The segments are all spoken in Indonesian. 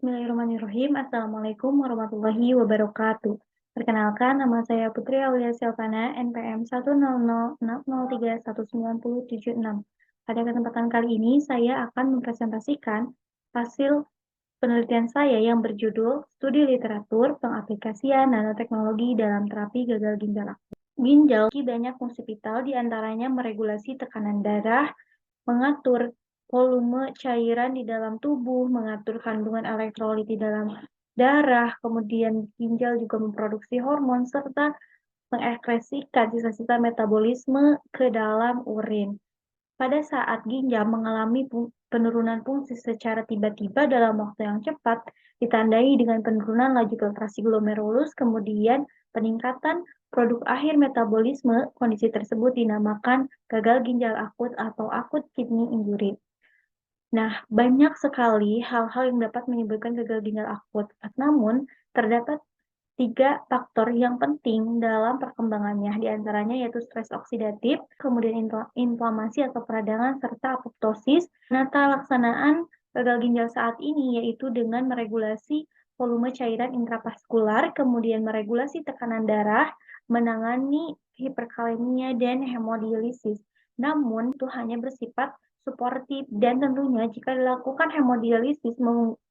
Bismillahirrahmanirrahim. Assalamualaikum warahmatullahi wabarakatuh. Perkenalkan, nama saya Putri Aulia Silvana, NPM 10060319076. Pada kesempatan kali ini, saya akan mempresentasikan hasil penelitian saya yang berjudul Studi Literatur Pengaplikasian Nanoteknologi dalam Terapi Gagal Ginjal Akut. Ginjal memiliki banyak fungsi vital, diantaranya meregulasi tekanan darah, mengatur volume cairan di dalam tubuh, mengatur kandungan elektrolit di dalam darah, kemudian ginjal juga memproduksi hormon, serta mengekskresikan sisa-sisa metabolisme ke dalam urin. Pada saat ginjal mengalami penurunan fungsi secara tiba-tiba dalam waktu yang cepat, ditandai dengan penurunan laju filtrasi glomerulus, kemudian peningkatan produk akhir metabolisme. Kondisi tersebut dinamakan gagal ginjal akut atau acute kidney injury. Nah, banyak sekali hal-hal yang dapat menyebabkan gagal ginjal akut. Namun, terdapat 3 faktor yang penting dalam perkembangannya, diantaranya yaitu stres oksidatif, kemudian inflamasi atau peradangan, serta apoptosis. Penata laksanaan gagal ginjal saat ini yaitu dengan meregulasi volume cairan intravaskular, kemudian meregulasi tekanan darah, menangani hiperkalemia dan hemodialisis. Namun, itu hanya bersifat suportif dan tentunya jika dilakukan hemodialisis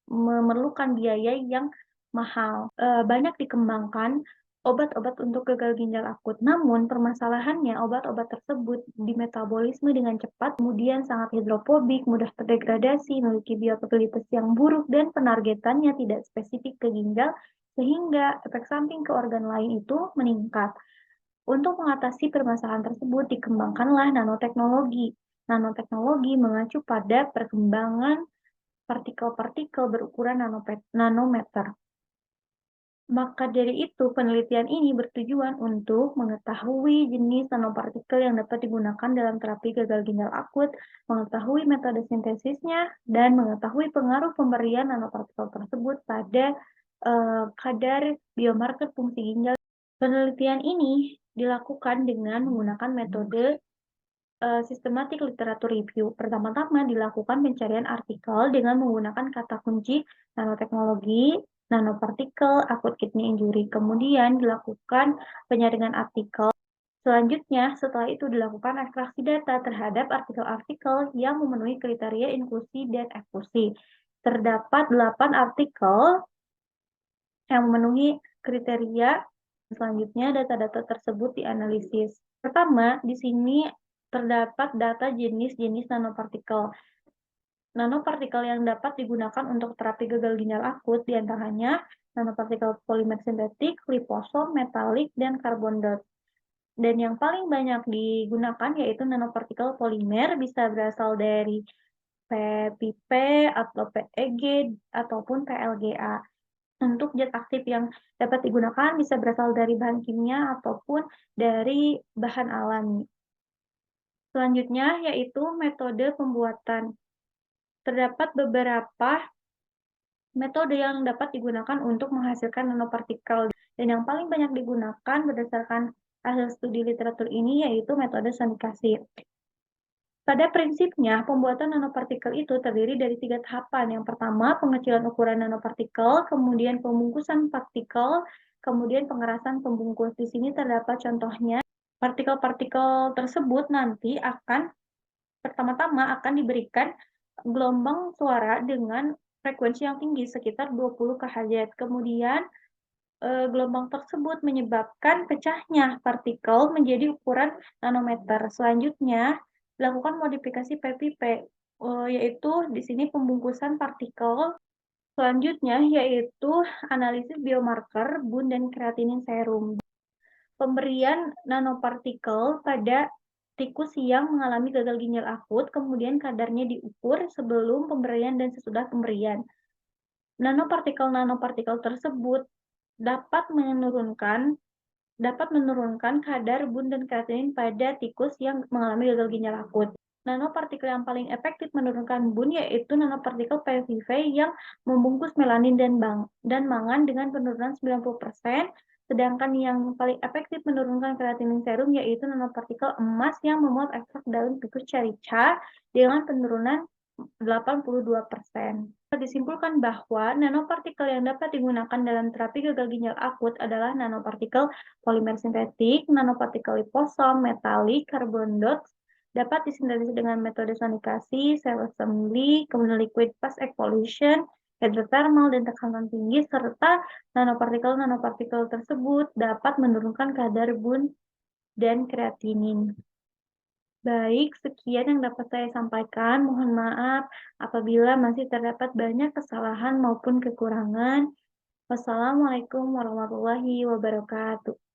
memerlukan biaya yang mahal. Banyak dikembangkan obat-obat untuk gagal ginjal akut. Namun, permasalahannya obat-obat tersebut dimetabolisme dengan cepat, kemudian sangat hidrofobik, mudah terdegradasi, memiliki bioavailabilitas yang buruk, dan penargetannya tidak spesifik ke ginjal, sehingga efek samping ke organ lain itu meningkat. Untuk mengatasi permasalahan tersebut, dikembangkanlah nanoteknologi. Nanoteknologi mengacu pada perkembangan partikel-partikel berukuran nanometer. Maka dari itu, penelitian ini bertujuan untuk mengetahui jenis nanopartikel yang dapat digunakan dalam terapi gagal ginjal akut, mengetahui metode sintesisnya, dan mengetahui pengaruh pemberian nanopartikel tersebut pada kadar biomarker fungsi ginjal. Penelitian ini dilakukan dengan menggunakan metode systematic literature review. Pertama-tama dilakukan pencarian artikel dengan menggunakan kata kunci nanoteknologi, nanopartikel, acute kidney injury. Kemudian dilakukan penyaringan artikel. Selanjutnya, setelah itu dilakukan ekstraksi data terhadap artikel-artikel yang memenuhi kriteria inklusi dan eksklusi. Terdapat 8 artikel yang memenuhi kriteria. Selanjutnya, data-data tersebut dianalisis. Pertama, di sini terdapat data jenis-jenis nanopartikel. Nanopartikel yang dapat digunakan untuk terapi gagal ginjal akut diantaranya nanopartikel polimer sintetik, liposom, metalik, dan karbon dot. Dan yang paling banyak digunakan yaitu nanopartikel polimer, bisa berasal dari PPP atau PEG ataupun PLGA. Untuk zat aktif yang dapat digunakan bisa berasal dari bahan kimia ataupun dari bahan alami. Selanjutnya yaitu metode pembuatan. Terdapat beberapa metode yang dapat digunakan untuk menghasilkan nanopartikel, dan yang paling banyak digunakan berdasarkan hasil studi literatur ini yaitu metode sonikasi. Pada prinsipnya, pembuatan nanopartikel itu terdiri dari 3 tahapan. Yang pertama, pengecilan ukuran nanopartikel, kemudian pembungkusan partikel, kemudian pengerasan pembungkus. Di sini terdapat contohnya. Partikel-partikel tersebut nanti akan pertama-tama akan diberikan gelombang suara dengan frekuensi yang tinggi sekitar 20 kHz. Kemudian gelombang tersebut menyebabkan pecahnya partikel menjadi ukuran nanometer. Selanjutnya dilakukan modifikasi PPP, yaitu di sini pembungkusan partikel. Selanjutnya yaitu analisis biomarker bun dan kreatinin serum. Pemberian nanopartikel pada tikus yang mengalami gagal ginjal akut, kemudian kadarnya diukur sebelum pemberian dan sesudah pemberian. Nanopartikel tersebut dapat menurunkan kadar bun dan kreatinin pada tikus yang mengalami gagal ginjal akut. Nanopartikel yang paling efektif menurunkan bun yaitu nanopartikel PVV yang membungkus melanin dan mangan dengan penurunan 90%, sedangkan yang paling efektif menurunkan kreatinin serum yaitu nanopartikel emas yang memuat ekstrak daun tikus carica dengan penurunan 82%. Disimpulkan bahwa nanopartikel yang dapat digunakan dalam terapi gagal ginjal akut adalah nanopartikel polimer sintetik, nanopartikel liposom, metalik, karbon dots, dapat disintesis dengan metode sonikasi, cell assembly, kemudian liquid fast exfoliation, hidrothermal, dan tekanan tinggi, serta nanopartikel-nanopartikel tersebut dapat menurunkan kadar bun dan kreatinin. Baik, sekian yang dapat saya sampaikan. Mohon maaf apabila masih terdapat banyak kesalahan maupun kekurangan. Wassalamualaikum warahmatullahi wabarakatuh.